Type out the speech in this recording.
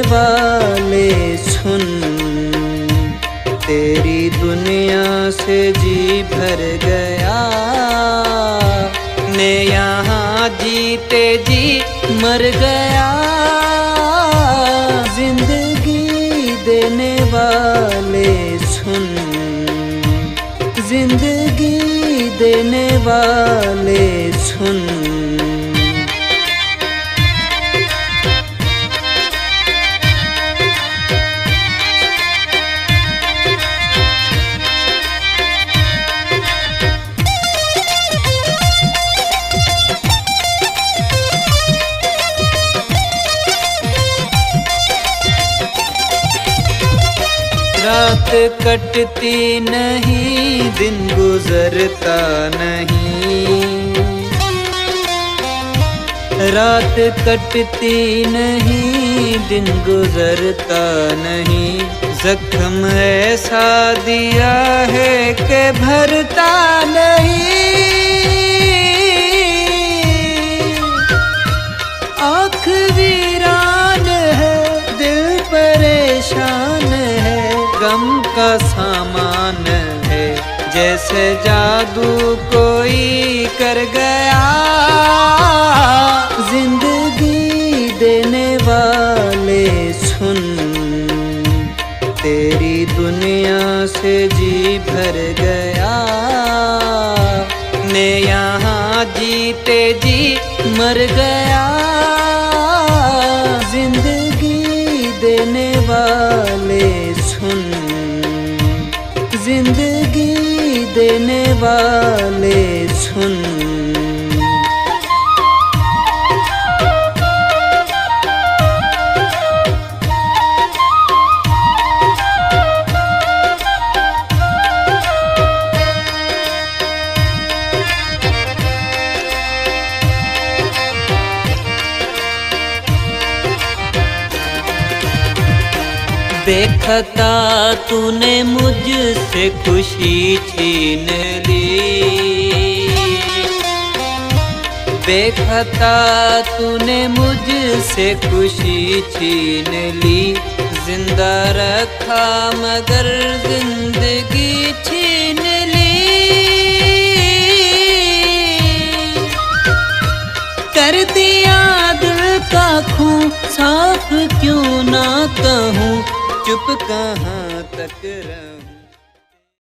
वाले सुन, तेरी दुनिया से जी भर गया। मैं यहाँ जीते जी मर गया। जिंदगी देने वाले सुन, जिंदगी देने वाले सुन। रात कटती नहीं, दिन गुजरता नहीं। रात कटती नहीं, दिन गुजरता नहीं। जख्म ऐसा दिया है कि भरता नहीं। आँख वीरान है, दिल परेशान है। गम का सामान है, जैसे जादू कोई कर गया। जिंदगी देने वाले सुन, तेरी दुनिया से जी भर गया। मैं यहाँ जीते जी मर गया। जिंदगी देने वाले सुन, जिंदगी देने वाले सुन। बेखता तूने मुझसे खुशी छीन ली। बेखता तूने मुझसे खुशी छीन ली। जिंदा रखा मगर जिंदगी छीन ली। कर दिया दिल का खून साफ, क्यों ना कहूँ चुप कहाँ तक रहूं।